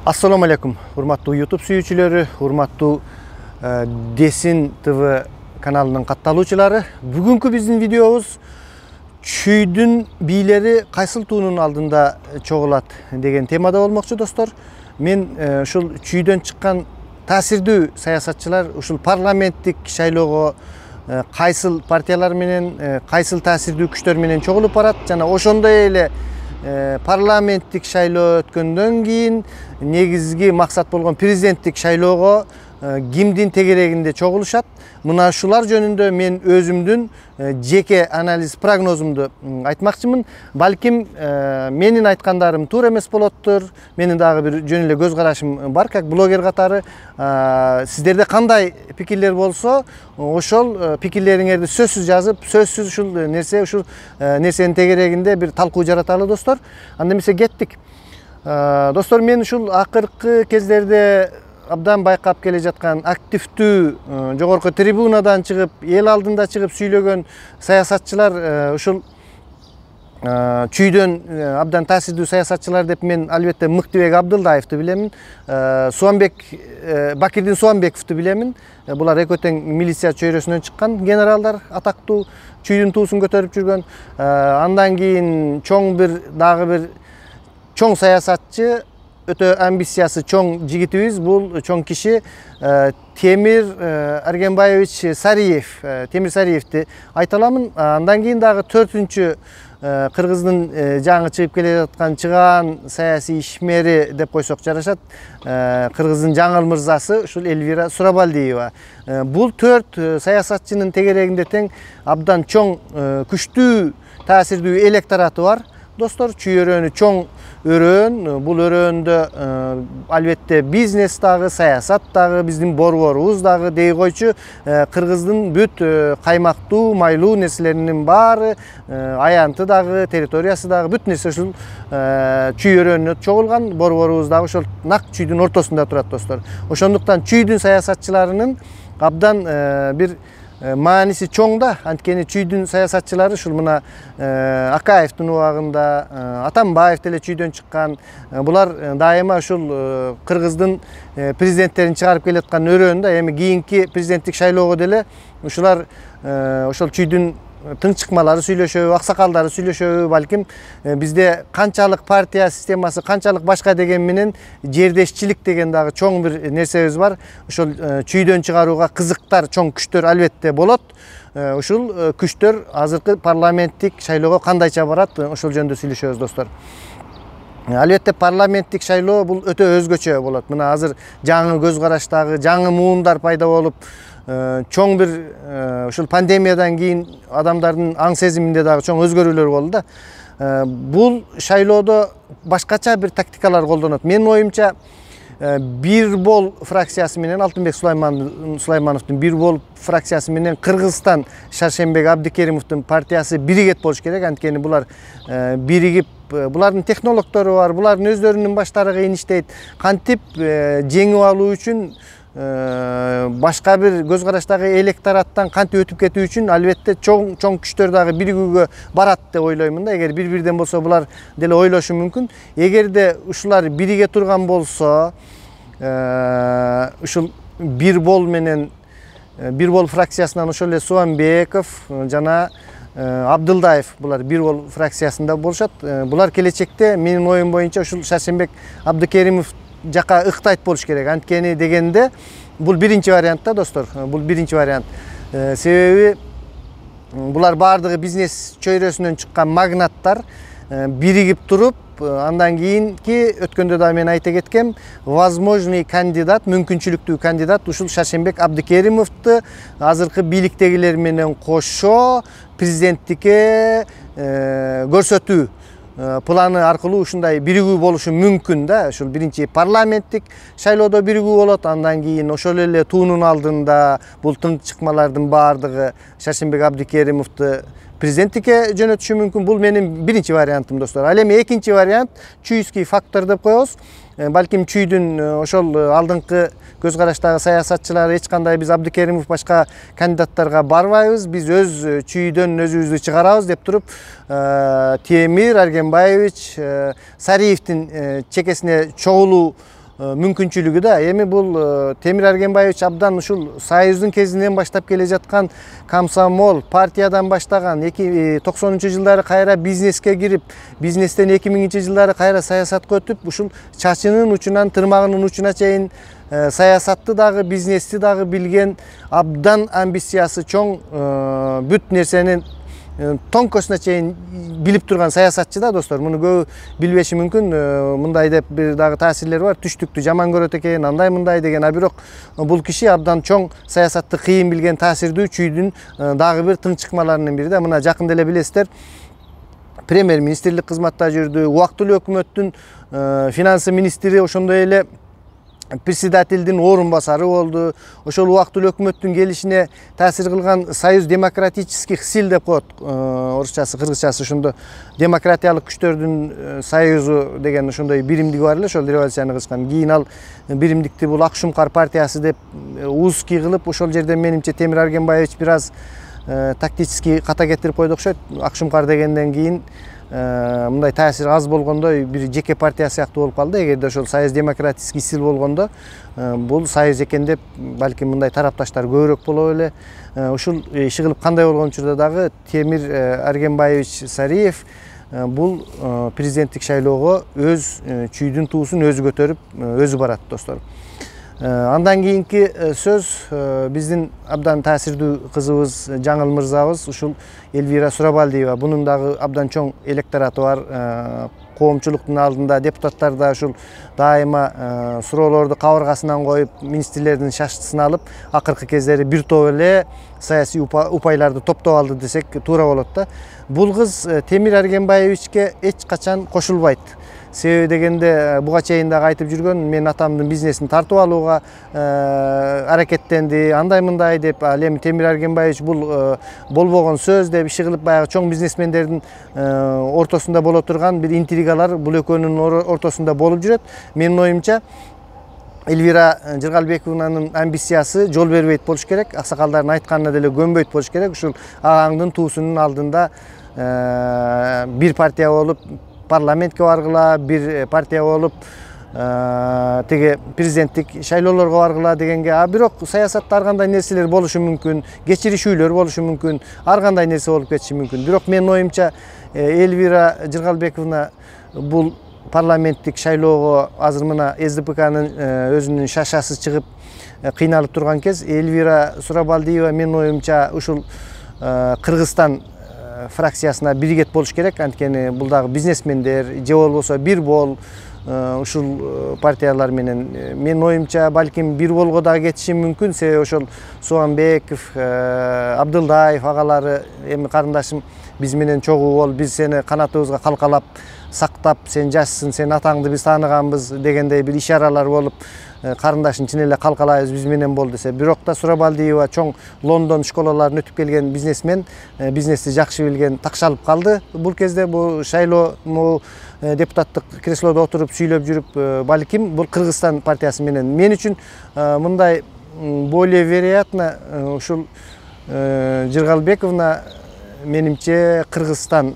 Assalamu alaikum, hurmattуу YouTube sүйүүчүлөрү, hurmattуу Desin TV kanalынын катталуучулары. Бүгүнкү биздин видеобуз чүйдүн бийлери кайсыл туунун алдында чогулат деген темада болмокчу, достор. Мен ушул чүйдөн чыккан таасирдүү саясатчылар ушул парламенттик шайлоого кайсыл партиялар менен, кайсыл таасирдүү күчтөр менен чогулуп барат жана ошондой эле парламенттик шайлоо өткөндөн кийин негизги максат болгон президенттик шайлоого кимдин тегерегинде чогулушат. Мына ушулар жөнүндө мен өзүмдүн жеке анализ прогнозумду айтмакчымын. Балким менин айткандарым туура эмес болоттур. Менин дагы бир жөн эле көз карашым бар, как блогер катары. Сиздерде кандай пикирлер болсо, ошол пикирлериңерди сөзсүз жазып, сөзсүз ушул нерсенин тегерегинде бир талкуу жараталы, достор. Анда эмесе кеттик. Достор, мен ушул акыркы кездерде абдан байкап келе жаткан активдүү жогорку трибунадан чыгып, эл алдында чыгып сүйлөгөн саясатчылар ушул чүйдөн абдан таасирдүү саясатчылар деп мен албетте Мыктыбек Абдылдаевди билемин, Бакирдин Суамбековду билемин. Булар экөө тең милиция чөйрөсүнөн чыккан генералдар, атактуу чүйдүн туусун көтөрүп жүргөн. Андан кийин дагы бир чоң саясатчы, өтө амбициясы чоң жигитибиз, бул чоң киши Темир Аргенбаевич Сариев, Темир Сариевди айта аламын. Андан кийин дагы төртүнчү кыргыздын жаңы чыгып келе жаткан чыгаан саясий ишмери деп койсок жарашат, кыргыздын жаңыл мырзасы ушул Эльвира Сурабалдиева. Бул төрт саясатчынын тегерегинде тең абдан чоң күчтүү таасирдүү электораты бар. Достор, чүй өрөөнү чоң өрөөн. Бул өрөөндө албетте бизнес дагы, саясат дагы, биздин борборубуз дагы дей койчу, кыргыздын бүт каймактуу, майлуу нерселеринин баары, аянты дагы, территориясы дагы, бүт нерсе ушул чүй өрөөнүнө чогулган. Борборубуз дагы ошол нак чүйдүн ортосунда турат, достор. Ошондуктан чүйдүн саясатчыларынын абдан бир мааниси чоң да. Анткени чүйдүн саясатчылары ушул мына Акаевдин убагында, Атамбаев деле чүйдөн чыккан. Булар дайыма ушул кыргыздын президенттерин чыгарып келаткан өрөөндө, эми кийинки президенттик шайлоого деле ушулар ошол чүйдүн тыңчыкмалары сүйлөшөбү, аксакалдары сүйлөшөбү, балким бизде канчалык партия системасы, канчалык башка деген менен жердешчилик деген дагы чоң бир нерсебиз бар. Ошол чүйдөн чыгарууга кызыктар, чоң күчтөр албетте болот. Ушул күчтөр азыркы парламенттик шайлоого кандайча барат, ошол жөнүндө сүйлөшөбүз, достор. Албетте парламенттик шайлоо бул өтө өзгөчө болот. Мына азыр жаңы көз караштагы, жаңы муундар пайда болуп, чоң бир ушул пандемиядан кийин адамдардын аң сезиминде дагы чоң өзгөрүүлөр болду да. Бул шайлоодо башкача бир тактикалар колдонот. Менин оюмча, Бир бол фракциясы менен, Алтынбек Сулаймановдун Бир бол фракциясы менен Кыргызстан Шаршембек Абдикеримовдун партиясы биригет болуш керек. Анткени булар биригип, булардын технологдору бар, булардын өздөрүнүн баштары кыйын иштейт. Кантип жеңип алуу үчүн, башка бир көз караштагы электораттан кантип өтүп кетүү үчүн албетте чоң күчтөр дагы биригүүгө барат деп ойлоймун да. Эгер бир-бирден болсо булар деле ойлошу мүмкүн. Эгерде ушулар бириге турган болсо, ушул Бир бол фракциясынан ошол эле Суамбеков жана Абдылдаев, булар Бир бол фракциясында болушат. Булар келечекте менин оюм боюнча ушул Шаршембек Абдикеримов жака ыктайт болуш керек. Анткени дегенде бул биринчи вариант да, достор. Бул биринчи вариант. Себеби булар баардыгы бизнес чөйрөсүнөн чыккан магнаттар биригип туруп, андан кийинки өткөндө да мен айта кеткем, возможный кандидат, мүмкүнчүлүктүү кандидат ушул Шаршембек Абдикеримовду азыркы бийликтегилер менен кошо президенттикке көрсөтүү планы аркылуу ушундай биригүү болушу мүмкүн да. Ушул биринчи парламенттик шайлоодо биригүү болот. Андан кийин ошол эле туунун алдында бул тыңчыкмалардын баардыгы Шаршембек Абдикеримовду президенттикке жөнөтүшү мүмкүн. Бул менин биринчи вариантым, достор. Ал эми экинчи вариант чүйский фактор деп коебуз. Балким чүйдүн ошол алдыңкы көз караштагы саясатчылар эч кандай биз Абдикеримов башка кандидаттарга барбайбыз, биз өз чүйдөн өзүбүздү чыгарабыз деп туруп Темир Аргенбаевич Сариевдин чекесине чогулуу мүмкүнчүлүгү да. Эми бул Темир Эргенбаевич абдан ушул Союздун кезинен баштап келе жаткан комсомол партиядан баштаган 90-жылдары кайра бизнеске кирип, бизнестен 2000-жылдары кайра саясатка өтүп, ушул чачынын учунан тырмагынын учуна чейин саясатты дагы, бизнести дагы билген, абдан амбициясы чоң, бүт нерсени тонкосуна чейин билип турган саясатчы да достор. Муну көбү билбеши мүмкүн. Мындай деп бир дагы таасирлер бар. Түштүктү жаман көрөт экен, андай мындай деген. А бирок бул киши абдан чоң саясатты кыйын билген, таасирдүү чүйдүн дагы бир тыңчыкмаларынын бири да. Мына жакында эле билесиздер, премьер-министрлик кызматта жүрдү, убактылуу өкмөттүн финансы министри, ошондой эле председателдин орун басары болду. Ошол убактылуу өкмөттүн келишине таасир кылган Союз демократических сил деп коет, орусчасы, кыргызчасы ошондо демократиялык күчтөрдүн союзу деген ошондой биримдиги бар эле, ошол революцияны кылышкан. Кийин ал биримдикти бул Ак Шумкар партиясы деп узкий кылып, ошол жерде менимче Темир Эргенбаевич бир аз тактический ката кетирип койду окшойт. Ак Шумкар дегенден кийин мындай таасир аз болгондой бир жеке партия сыяктуу болуп калды. Эгерде ошол Союз демократический сил болгондо бул союз экен деп балким мындай тарапташтар көбүрөөк боло эле. Ушул иши кылып кандай болгон учурда дагы Темир Эргенбаевич Сариев бул президенттик шайлоого өз чүйдүн туусун өзү көтөрүп өзү барат достор. Андан кийинки сөз биздин абдан таасирдүү кызыбыз, жаңыл мырзабыз, ушул Эльвира Сурабалдиева. Бунун дагы абдан чоң электораты бар. Коомчулуктун алдында депутаттар да ушул дайыма суроолорду кабыргасынан коюп, министрлердин шаштысын алып, акыркы кездери бир топ эле саясий упайларды топтоп алды десек туура болот да. Бул кыз Темир Эргенбаевичке эч качан кошулбайт. Себеби дегенде буга чейин дагы айтып жүргөн, мен атамдын бизнесин тартып алууга аракеттенди, андай мындай деп. Ал эми Темир Эргенбаевич бул болбогон сөз деп иши кылып, баягы чоң бизнесмендердин ортосунда боло турган бир интригалар бул экөөнүн ортосунда болуп жүрөт. Менин оюмча Эльвира Жыргалбековнанын амбициясы жол бербейт болуш керек, аксакалдардын айтканына деле көнбөйт болуш керек. Ушул агаңдын туусунун алдында бир партия болуп парламентке баргыла, бир партия болуп теге президенттик шайлоолорго баргыла дегенге. А бирок саясатта ар кандай нерселер болушу мүмкүн, кечиришүүлөр болушу мүмкүн, ар кандай нерсе болуп кетиши мүмкүн. Бирок менин оюмча Эльвира Жыргалбековна бул парламенттик шайлоого азыр мына СДПКнын өзүнүн шашасы чыгып кыйналып турган кез, Эльвира Сурабалдиева менин оюмча ушул Кыргызстан фракциясына биригет болуш керек. Анткени бул дагы бизнесмендер, же болбосо бир бол ушул партиялар менен менин оюмча балким бир болго дагы кетиши мүмкүн. Себеби ошол Суамбеков, Абдылдаев агалары, эми карындашым биз менен чогуу бол, биз сени канатыбызга калкалап сактап, сен жашсың, сен атаңды биз тааныганбыз дегендей бир ишаралар болуп, карындашын чын эле калкалайбыз, биз менен бол десе. Бирок да Сурабалдиева чоң Лондон школаларын өтүп келген бизнесмен, бизнести жакшы билген, такшалып калды. Бул кезде бул шайлоо депутаттык креслодо отуруп сүйлөп жүрүп, балким бул Кыргызстан партиясы менен. Мен үчүн мындай более вероятно ушул Жыргалбековна менимче Кыргызстан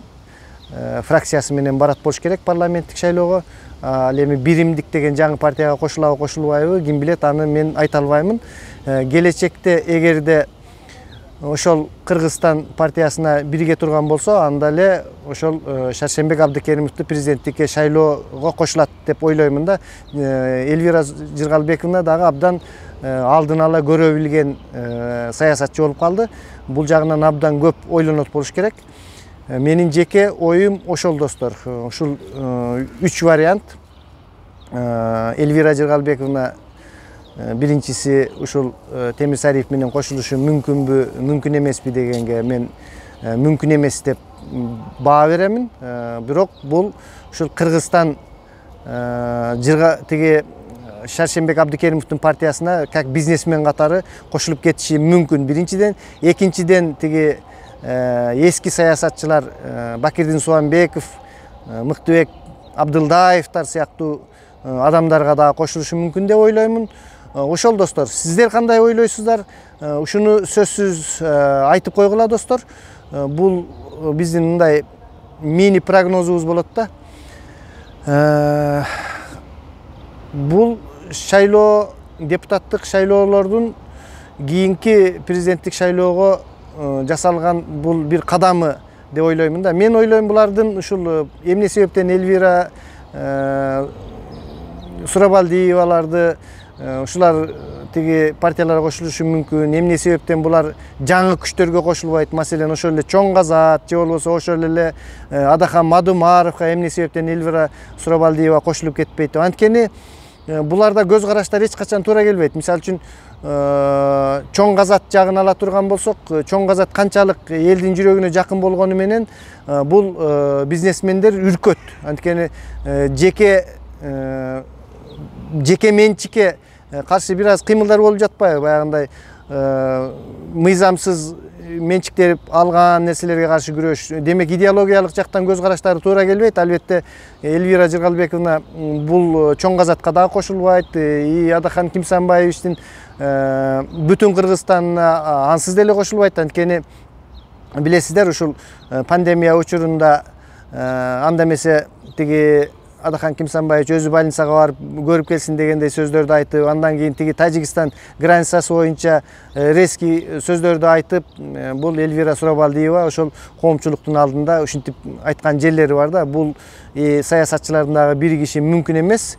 фракциясы менен барат болуш керек парламенттик шайлоого. Ал эми биримдик деген жаңы партияга кошулабы, кошулбайбы, ким билет, аны мен айта албаймын. Келечекте эгерде ошол Кыргызстан партиясына бирге турган болсо, анда эле ошол Шаршембек Абдыкеримовду президенттикке шайлоого кошулат деп ойлоймун да. Эльвира Жыргалбековна дагы абдан алдын ала көрө билген саясатчы болуп калды. Бул жагынан абдан көп ойлонот болуш керек. Менин жеке оюм ошол достор. Ушул 3 вариант. Эльвира Жыргалбековна биринчиси ушул Темир Сариев менен кошулушу мүмкүнбү, мүмкүн эмеспи дегенге мен мүмкүн эмес деп баа беремин. Бирок бул ушул Кыргызстан теге Шаршембек Абдыкеримовдун партиясына как бизнесмен катары кошулуп кетиши мүмкүн биринчиден. Экинчиден теге эски саясатчылар Бакирдин Суамбеков, Мыктыбек Абдылдаевтар сыяктуу адамдарга да кошулушу мүмкүн деп ойлоймун. Ошол достор, сиздер кандай ойлойсуздар? Ушуну сөзсүз айтып койгула достор. Бул биздин мындай мини прогнозубуз болот да. Бул шайлоо, депутаттык шайлоолордун кийинки президенттик шайлоого жасалган бул бир кадамы деп ойлоймун да. Мен ойлойм булардын ушул эмне себептен Элвира Сурабалдиеваларды ушулар тиги партияларга кошулушу мүмкүн, эмне себептен булар жаңы күчтөргө кошулбайт, маселен ошол эле Чоң Казат же болбосо ошол эле Адахан Мадумаровго эмне себептен Элвира Сурабалдиева кошулуп кетпейт. Анткени буларда көз караштар эч качан туура келбейт. Мисалы үчүн Чоң Казат жагын ала турган болсок, Чоң Казат канчалык элдин жүрөгүнө жакын болгону менен бул бизнесмендер үркөт. Анткени жеке менчикке каршы бир аз кыймылдар болуп жатпайбы, баягындай мыйзамсыз менчиктеп алган нерселерге каршы күрөш. Демек идеологиялык жактан көз караштары туура келбейт. Албетте Элвира Жыргалбековна бул Чоң Казатка дагы кошулбайт. Адахан Кимсанбаевичтин бүтүн Кыргызстанына ансыз деле кошулбайт. Анткени билесиздер, ушул пандемия учурунда анда эмесе тиги Адахан Кимсанбаевич өзү больницага барып көрүп келсин дегендей сөздөрдү айтып, андан кийин тиги Тажикстан границасы боюнча резкий сөздөрдү айтып, бул Элвира Сурабалдиева ошол коомчулуктун алдында ушинтип айткан жерлери бар да. Бул саясатчылардын дагы биригиши мүмкүн эмес.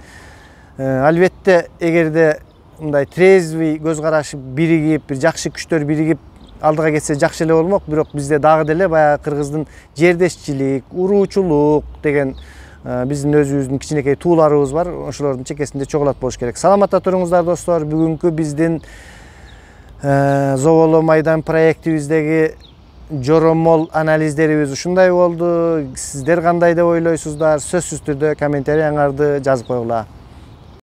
Албетте эгерде мындай трезвый көз карашы биригип, бир жакшы күчтөр биригип алдыга кетсе жакшы эле болмок. Бирок бизде дагы деле баягы кыргыздын жердешчилик, уруучулук деген биздин өзүбүздүн кичинекей тууларыбыз бар. Ошолордун чекесинде чогулат болуш керек. Саламатта туруңуздар достор. Бүгүнкү биздин Зоболо майдан проектибиздеги жоромол анализдерибиз ушундай болду. Сиздер кандай деп ойлойсуздар? Сөзсүз түрдө комментарияңарды жазып койгула.